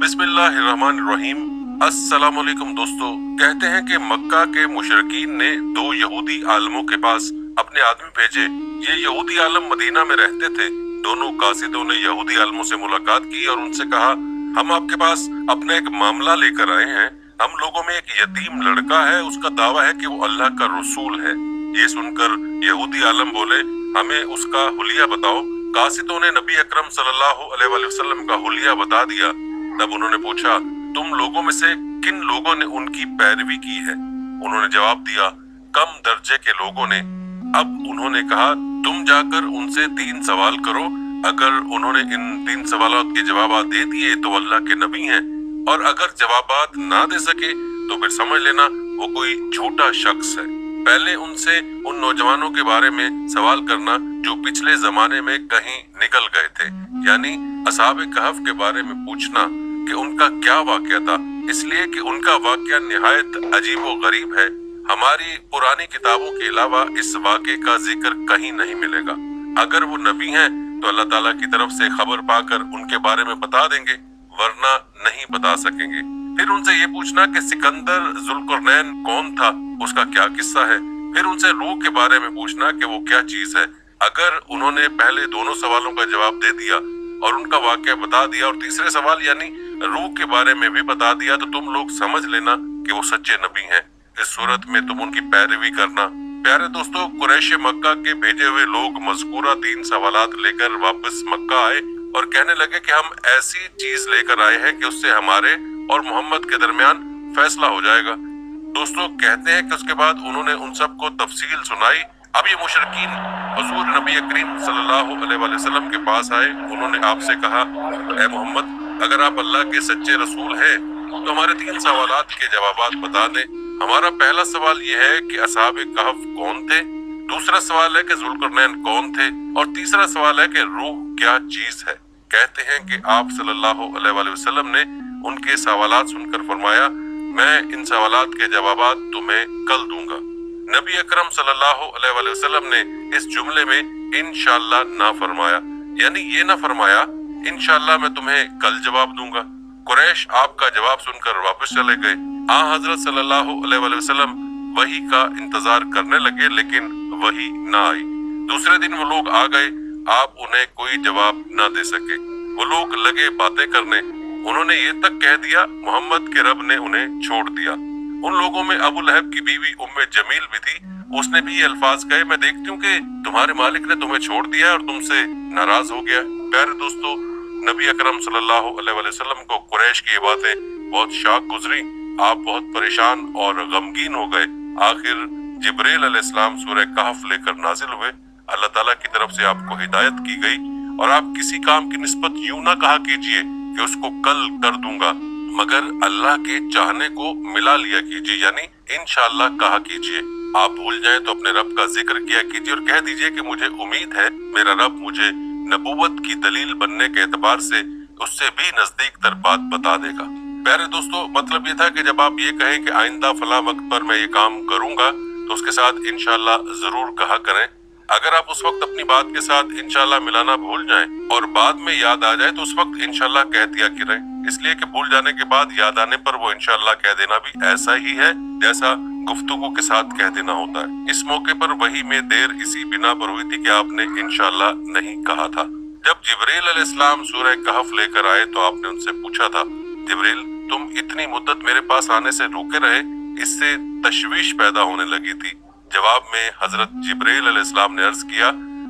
बिस्मिल्लाहिर्रहमानिर्रहीम। अस्सलाम वालेकुम दोस्तों। कहते हैं कि मक्का के मुशरिकीन ने दो यहूदी आलमों के पास अपने आदमी भेजे। ये यहूदी आलम मदीना में रहते थे। दोनों कासिदों ने यहूदी आलमों से मुलाकात की और उनसे कहा, हम आपके पास अपना एक मामला लेकर आए हैं। हम लोगों में एक यतीम लड़का है, उसका दावा है कि वो अल्लाह का रसूल है। ये सुनकर यहूदी आलम बोले, हमें उसका हुलिया बताओ। कासिदों ने नबी अकरम सल्लल्लाहु अलैहि वसल्लम का हुलिया बता दिया। तब उन्होंने पूछा, तुम लोगों में से किन लोगों ने उनकी पैरवी की है? उन्होंने जवाब दिया, कम दर्जे के लोगों ने। अब उन्होंने कहा, तुम जाकर उनसे 3 सवाल करो। अगर उन्होंने इन 3 सवालों के जवाब दे दिए तो अल्लाह के नबी हैं, और अगर जवाबात ना दे सके तो फिर समझ लेना वो कोई झूठा शख्स है। पहले उनसे उन नौजवानों के बारे में सवाल करना जो पिछले जमाने में कहीं निकल गए थे, यानी असहाबे कहफ के बारे में पूछना कि उनका क्या वाकया था, इसलिए कि उनका वाकया निहायत अजीब व गरीब है। हमारी पुरानी किताबों के अलावा इस वाकये का जिक्र कहीं नहीं मिलेगा। अगर वो नबी हैं तो अल्लाह ताला की तरफ से खबर पाकर उनके बारे में बता देंगे, वरना नहीं बता सकेंगे। फिर उनसे ये पूछना कि सिकंदर जुल्करनैन कौन था, उसका क्या किस्सा है। फिर उनसे रूह के बारे में पूछना कि वो क्या चीज है। अगर उन्होंने पहले दोनों सवालों का जवाब दे दिया और उनका वाकया बता दिया और तीसरे सवाल यानी रूह के बारे में भी बता दिया, तो तुम लोग समझ लेना कि वो सच्चे नबी हैं। इस सूरत में तुम उनकी पैरवी करना। प्यारे दोस्तों, कुरैश मक्का के भेजे हुए लोग मज़कूरा 3 सवालात लेकर वापस मक्का आए और कहने लगे कि हम ऐसी चीज लेकर आए हैं कि उससे हमारे और मोहम्मद के दरमियान फैसला हो जाएगा। दोस्तों, कहते हैं कि उसके बाद उन्होंने उन सबको तफसील सुनाई। अब ये मुशरिकीन हुजूर नबी करीम सल्लल्लाहु अलैहि वसल्लम के पास आए। उन्होंने आपसे कहा, ऐ मोहम्मद, अगर आप अल्लाह के सच्चे रसूल हैं तो हमारे 3 सवालात के जवाबात बता दें। हमारा पहला सवाल ये है कि असहाबे कहफ कौन थे, दूसरा सवाल है कि जुल्करनैन कौन थे, और तीसरा सवाल है कि रूह क्या चीज है। कहते हैं कि आप सल्लल्लाहु अलैहि वसल्लम ने उनके सवालात सुनकर फरमाया, मैं इन सवालात के जवाबात तुम्हें कल दूंगा। नबी अकरम सल्लल्लाहु अलैहि वसल्लम ने इस जुमले में इंशाअल्लाह ना फरमाया, यानी ये ना फरमाया इंशाअल्लाह मैं तुम्हें कल जवाब दूंगा। कुरैश आपका जवाब सुनकर वापस चले गए। हजरत सल्लल्लाहु अलैहि वसल्लम वही का इंतजार करने लगे, लेकिन वही ना आई। दूसरे दिन वो लोग आ गए, आप उन्हें कोई जवाब ना दे सके। वो लोग लगे बातें करने। उन्होंने ये तक कह दिया, मोहम्मद के रब ने उन्हें छोड़ दिया। उन लोगों में अबू लहब की बीवी उम्मे जमील भी थी। उसने भी ये अल्फाज कहे, मैं देखती हूँ कि तुम्हारे मालिक ने तुम्हें छोड़ दिया है और तुमसे नाराज हो गया। प्यारे दोस्तों, नबी अकरम सल्लल्लाहु अलैहि वसल्लम को कुरैश की ये बातें बहुत शाक गुजरी। आप बहुत परेशान और गमगीन हो गए। आखिर जिब्रील अलैहिस्सलाम सूरह कहफ लेकर नाजिल हुए। अल्लाह ताला की तरफ से आपको हिदायत की गई और आप किसी काम की निस्बत यूं ना कहा कीजिए कि उसको कल कर दूंगा, मगर अल्लाह के चाहने को मिला लिया कीजिए, यानी इंशाअल्लाह कहा कीजिए। आप भूल जाएं तो अपने रब का जिक्र किया कीजिए और कह दीजिए कि मुझे उम्मीद है मेरा रब मुझे नबूवत की दलील बनने के एतबार से उससे भी नजदीक तर बात बता देगा। प्यारे दोस्तों, मतलब ये था कि जब आप ये कहें कि आइंदा फला वक्त पर मैं ये काम करूंगा, तो उसके साथ इंशाअल्लाह जरूर कहा करें। अगर आप उस वक्त अपनी बात के साथ इंशाअल्लाह मिलाना भूल जाएं और बाद में याद आ जाए तो उस वक्त इंशाअल्लाह कह दिया करें, इसलिए कि भूल जाने के बाद याद आने पर वो इंशाअल्लाह कह देना भी ऐसा ही है जैसा गुफ्तगू के साथ कह देना होता है। इस मौके पर वही में देर इसी बिना पर हुई थी कि आपने इंशाअल्लाह नहीं कहा था। जब जिब्रील अलैहिस्सलाम सूरह कहफ लेकर आए तो आपने उनसे पूछा था, जिब्रील, तुम इतनी मुद्दत मेरे पास आने से रुके रहे, इससे तशवीश पैदा होने लगी थी। जवाब में हजरत जिब्रील अलैहिस्सलाम ने अर्ज किया,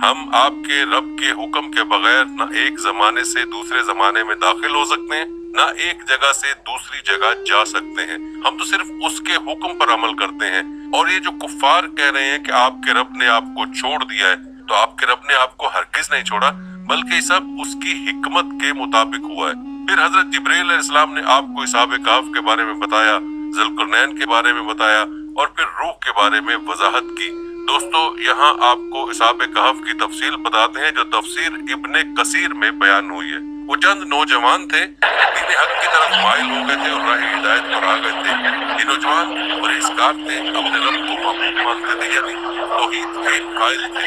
हम आपके रब के हुक्म के बगैर न एक जमाने से दूसरे जमाने में दाखिल हो सकते हैं, न एक जगह से दूसरी जगह जा सकते हैं। हम तो सिर्फ उसके हुक्म पर अमल करते हैं। और ये जो कुफ्फार कह रहे हैं कि आपके रब ने आपको छोड़ दिया है, तो आपके रब ने आपको हरगिज नहीं छोड़ा, बल्कि सब उसकी हिकमत के मुताबिक हुआ है। फिर हजरत जिब्रील अलैहिस्सलाम ने आपको असहाबे कहफ के बारे में बताया, जुल्करनैन के बारे में बताया और फिर रूह के बारे में वजाहत की। दोस्तों, यहाँ आपको असहाबे कहफ की तफसील बताते हैं जो तफसीर इब्ने कसीर में बयान हुई है। वो चंद नौजवान थे, दीन हक की तरफ माइल हो गए थे और राह हिदायत पर आ गए थे। ये नौजवान परहेजगार थे, अपने रब को महबूब मानते थे, यानी तौहीद के कायल थे,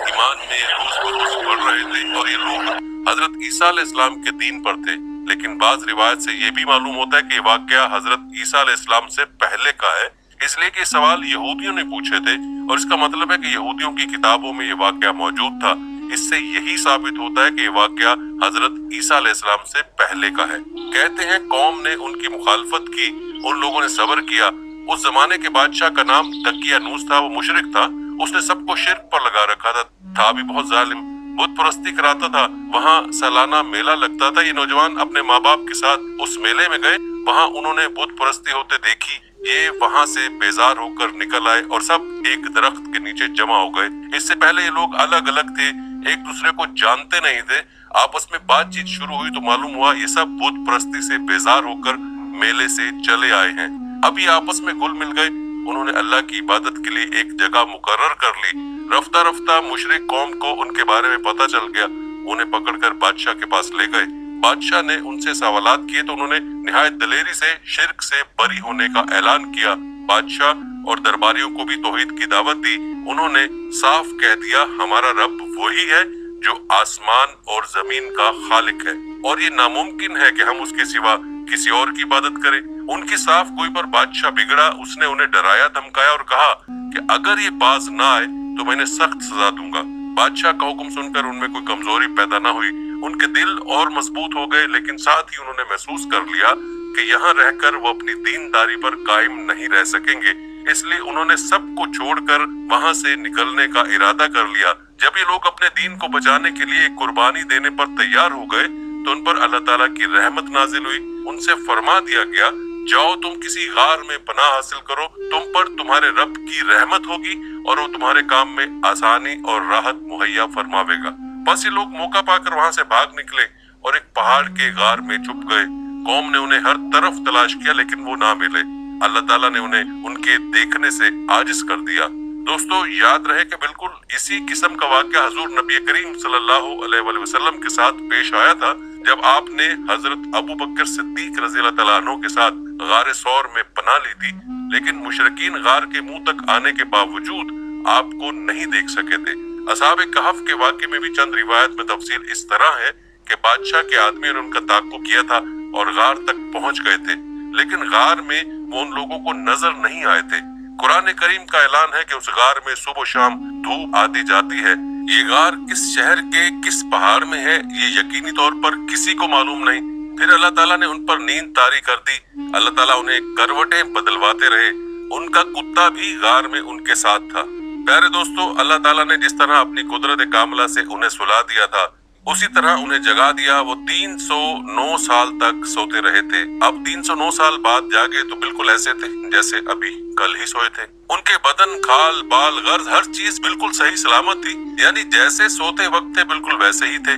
ईमान में रोज बरोज बढ़ रहे थे और ये लोग हजरत ईसा अलैहिस्सलाम के दीन पर थे। लेकिन बाज रिवायत से ये भी मालूम होता है कि ये वाकया हजरत ईसा अलैहिस्सलाम से पहले का है, इसलिए कि सवाल यहूदियों ने पूछे थे और इसका मतलब है कि यहूदियों की किताबों में ये वाकया मौजूद था। इससे यही साबित होता है कि ये वाकया हजरत ईसा अलैहिस्सलाम से पहले का है। कहते हैं कौम ने उनकी मुखालफत की, उन लोगों ने सब्र किया। उस जमाने के बादशाह का नाम दकियानूस था, वो मुशरिक था, उसने सबको शिर्क पर लगा रखा था भी बहुत जालिम, बुत परस्ती कराता था। वहाँ सालाना मेला लगता था, ये नौजवान अपने माँ बाप के साथ उस मेले में गए, वहाँ उन्होंने बुत परस्ती होते देखी। ये वहाँ से बेजार होकर निकल आए और सब एक दरख्त के नीचे जमा हो गए। इससे पहले ये लोग अलग अलग थे, एक दूसरे को जानते नहीं थे। आपस में बातचीत शुरू हुई तो मालूम हुआ ये सब बुत परस्ती से बेजार होकर मेले से चले आए हैं। अभी आपस में घुल मिल गए। उन्होंने अल्लाह की इबादत के लिए एक जगह मुकर्रर कर ली। रफ्ता रफ्ता मुशरिक कौम को उनके बारे में पता चल गया। उन्हें पकड़कर बादशाह के पास ले गए। बादशाह ने उनसे सवालात किए तो उन्होंने निहायत दलेरी से शिर्क से बरी होने का ऐलान किया। बादशाह और दरबारियों को भी तौहीद की दावत दी। उन्होंने साफ कह दिया हमारा रब वही है जो आसमान और जमीन का खालिक है और ये नामुमकिन है कि हम उसके सिवा किसी और की इबादत करें। उनकी साफ गोई पर बादशाह बिगड़ा। उसने उन्हें डराया धमकाया और कहा कि अगर ये बाज ना आए तो मैं इन्हें सख्त सजा दूंगा। बादशाह का हुक्म सुनकर उनमें कोई कमजोरी पैदा ना हुई। उनके दिल और मजबूत हो गए, लेकिन साथ ही उन्होंने महसूस कर लिया कि यहाँ रहकर वो अपनी दीनदारी पर कायम नहीं रह सकेंगे। इसलिए उन्होंने सबको छोड़कर वहां से निकलने का इरादा कर लिया। जब ये लोग अपने दीन को बचाने के लिए कुर्बानी देने पर तैयार हो गए तो उन पर अल्लाह ताला की रहमत नाजिल हुई। उनसे फरमा दिया गया जाओ तुम किसी गार में पनाह हासिल करो, तुम पर तुम्हारे रब की रहमत होगी और वो तुम्हारे काम में आसानी और राहत मुहैया फरमावेगा। बस ये लोग मौका पाकर वहां से भाग निकले और एक पहाड़ के गार में छुप गए। कौम ने उन्हें हर तरफ तलाश किया लेकिन वो ना मिले। अल्लाह ताला ने उन्हें उनके देखने से आजिज कर दिया। दोस्तों याद रहे कि बिल्कुल इसी किस्म का वाकया हुजूर नबी करीम सल्लल्लाहु अलैहि वसल्लम के साथ पेश आया था जब आपने हजरत अबू बकर सिद्दीक रज़ियल्लाहु तआला अन्हु के साथ गारे सौर में पनाह ली थी, लेकिन मुशरिकीन गार के मुंह तक आने के बावजूद आपको नहीं देख सके थे। असहाबे कहफ के वाक़े में भी चंद रिवायत में तफसील इस तरह है कि बादशाह के आदमियों ने उनका ताक़ुब किया था और गार तक पहुंच गए थे, लेकिन गार में वो उन लोगों को नजर नहीं आए थे। कुरान करीम का ऐलान है कि उस गार में सुबह शाम धूप आती जाती है। ये गार किस शहर के किस पहाड़ में है ये यकीनी तौर पर किसी को मालूम नहीं। फिर अल्लाह ताला ने उन पर नींद तारी कर दी। अल्लाह ताला उन्हें करवटें बदलवाते रहे। उनका कुत्ता भी गार में उनके साथ था। प्यारे दोस्तों, अल्लाह ताला ने जिस तरह अपनी कुदरत कामला से उन्हें सुला दिया था उसी तरह उन्हें जगा दिया। वो 309 साल तक सोते रहे थे। अब 309 साल बाद जागे तो बिल्कुल ऐसे थे जैसे अभी कल ही सोए थे। उनके बदन, खाल, बाल, गर्ज हर चीज बिल्कुल सही सलामत थी, यानी जैसे सोते वक्त थे बिल्कुल वैसे ही थे।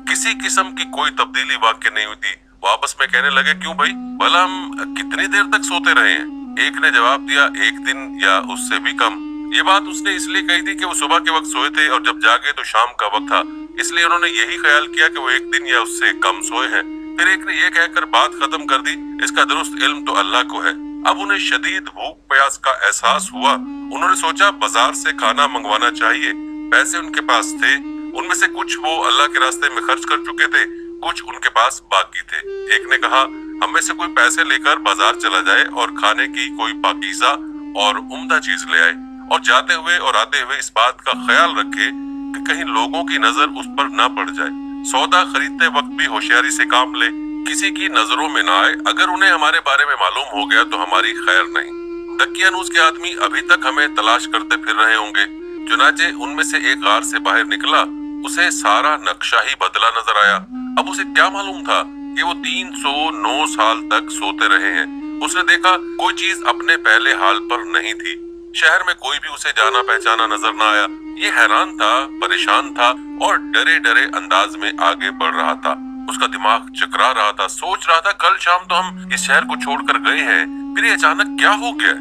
किसी किस्म की कोई तब्दीली वाकई नहीं हुई थी। वो आपस में कहने लगे क्यों भाई, भला हम कितनी देर तक सोते रहे हैं? एक ने जवाब दिया 1 दिन या उससे भी कम। ये बात उसने इसलिए कही थी कि वो सुबह के वक्त सोए थे और जब जागे तो शाम का वक्त था, इसलिए उन्होंने यही ख्याल किया कि वो 1 दिन या उससे कम सोए हैं। फिर एक ने ये कहकर बात खत्म कर दी, इसका दुरुस्त इल्म तो अल्लाह को है। अब उन्हें शदीद भूख प्यास का एहसास हुआ। उन्होंने सोचा बाजार से खाना मंगवाना चाहिए। पैसे उनके पास थे, उनमें से कुछ वो अल्लाह के रास्ते में खर्च कर चुके थे, कुछ उनके पास बाकी थे। एक ने कहा हम में से कोई पैसे लेकर बाजार चला जाए और खाने की कोई पाकीज़ा और उम्दा चीज ले आए और जाते हुए और आते हुए इस बात का ख्याल रखे कि कहीं लोगों की नजर उस पर ना पड़ जाए। सौदा खरीदते वक्त भी होशियारी से काम ले, किसी की नजरों में ना आए। अगर उन्हें हमारे बारे में मालूम हो गया तो हमारी खैर नहीं। दकियानूस के आदमी अभी तक हमें तलाश करते फिर रहे होंगे। चुनाचे उनमें से एक गार से बाहर निकला, उसे सारा नक्शा ही बदला नजर आया। अब उसे क्या मालूम था कि वो 309 साल तक सोते रहे हैं। उसने देखा कोई चीज अपने पहले हाल पर नहीं थी। शहर में कोई भी उसे जाना पहचाना नजर न आया। ये हैरान था, परेशान था और डरे डरे अंदाज में आगे बढ़ रहा था। उसका दिमाग चकरा रहा था, सोच रहा था कल शाम तो हम इस शहर को छोड़कर गए हैं, फिर ये अचानक क्या हो गया।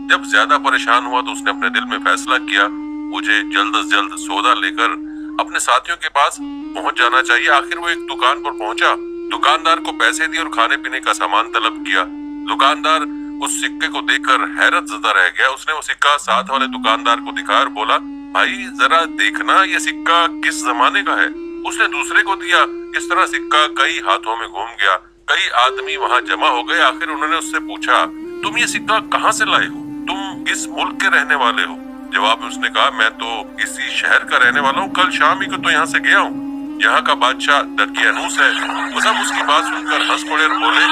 जब ज्यादा परेशान हुआ तो उसने अपने दिल में फैसला किया मुझे जल्द से जल्द सौदा लेकर अपने साथियों के पास पहुंच जाना चाहिए। आखिर वो एक दुकान पर पहुंचा, दुकानदार को पैसे दिए और खाने पीने का सामान तलब किया। दुकानदार उस सिक्के को देखकर हैरत ज़दा रह गया। उसने वो सिक्का साथ वाले दुकानदार को दिखाया और बोला भाई जरा देखना ये सिक्का किस जमाने का है। उसने दूसरे को दिया। इस तरह सिक्का कई हाथों में घूम गया। कई आदमी वहां जमा हो गए। आखिर उन्होंने उससे पूछा, तुम ये सिक्का कहाँ से लाए हो? तुम किस मुल्क के रहने वाले हो? जवाब में उसने कहा, मैं तो इसी शहर का रहने वाला हूँ, कल शाम ही को तो यहाँ से गया हूँ। यहाँ का बादशाह दकियानूस है। वो सब उसकी बात सुनकर हंस पड़े और बोले,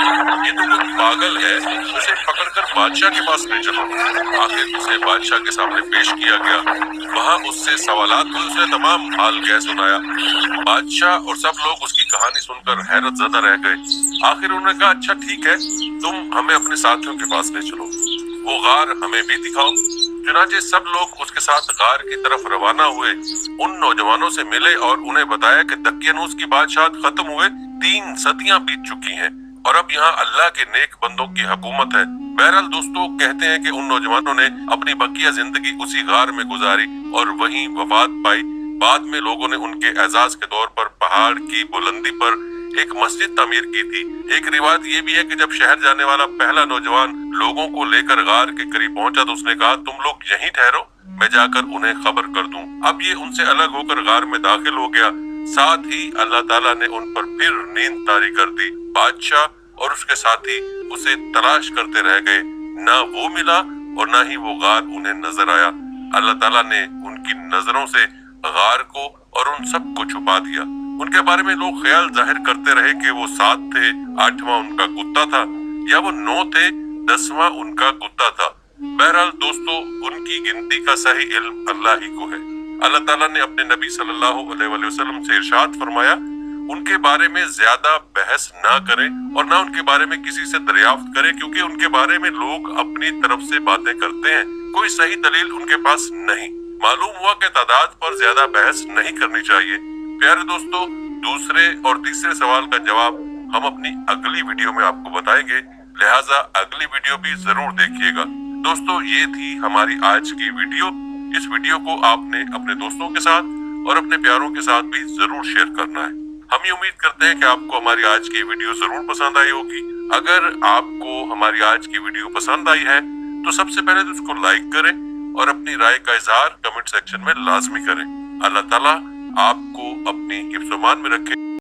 ये तो कोई पागल है, उसे पकड़कर बादशाह के पास ले चलो। आखिर उसे बादशाह के सामने पेश किया गया। वहाँ उससे सवालात हुए, उसने तमाम हाल कह सुनाया। बादशाह और सब लोग उसकी कहानी सुनकर हैरत ज़दा रह गए। आखिर उन्होंने कहा, अच्छा ठीक है, तुम हमें अपने साथियों के पास ले चलो, वो गार हमें भी दिखाओ। चुनांचे सब लोग उसके साथ गार की तरफ रवाना हुए। उन नौजवानों से मिले और उन्हें बताया कि दकियानूस की बादशाहत खत्म हुए 3 सदियां बीत चुकी हैं और अब यहाँ अल्लाह के नेक बंदों की हुकूमत है। बहरहाल दोस्तों, कहते हैं कि उन नौजवानों ने अपनी बकिया जिंदगी उसी गार में गुजारी और वहीं वफात पाई। बाद में लोगों ने उनके एजाज के तौर पर पहाड़ की बुलंदी पर एक मस्जिद तामीर की थी। एक रिवायत ये भी है कि जब शहर जाने वाला पहला नौजवान लोगों को लेकर गार के करीब पहुंचा तो उसने कहा, तुम लोग यहीं ठहरो, मैं जाकर उन्हें खबर कर दूं। अब ये उनसे अलग होकर गार में दाखिल हो गया। साथ ही अल्लाह ताला ने उन पर फिर नींद तारी कर दी। बादशाह और उसके साथी उसे तलाश करते रह गए, ना वो मिला और ना ही वो गार उन्हें नजर आया। अल्लाह ताला ने उनकी नजरों से गार को और उन सब को छुपा दिया। उनके बारे में लोग ख्याल जाहिर करते रहे कि वो 7 थे, 8वां उनका कुत्ता था, या वो 9 थे, 10वां उनका कुत्ता था। बहरहाल दोस्तों, उनकी गिनती का सही इल्म अल्लाह ही को है। अल्लाह ताला ने अपने नबी सल्लल्लाहु अलैहि वसल्लम से इरशाद फरमाया, उनके बारे में ज्यादा बहस ना करें और ना उनके बारे में किसी से दरियाफ्त करें, क्योंकि उनके बारे में लोग अपनी तरफ से बातें करते हैं, कोई सही दलील उनके पास नहीं। मालूम हुआ कि तादाद पर ज्यादा बहस नहीं करनी चाहिए। प्यारे दोस्तों, दूसरे और तीसरे सवाल का जवाब हम अपनी अगली वीडियो में आपको बताएंगे, लिहाजा अगली वीडियो भी जरूर देखिएगा। दोस्तों, ये थी हमारी आज की वीडियो। इस वीडियो को आपने अपने दोस्तों के साथ और अपने प्यारों के साथ भी जरूर शेयर करना है। हम ये उम्मीद करते हैं कि आपको हमारी आज की वीडियो जरूर पसंद आई होगी। अगर आपको हमारी आज की वीडियो पसंद आई है तो सबसे पहले तो उसको लाइक करें और अपनी राय का इजहार कमेंट सेक्शन में लाजमी करें। अल्लाह ताला आपको अपनी हिफ्ज़-ओ-मान में रखे।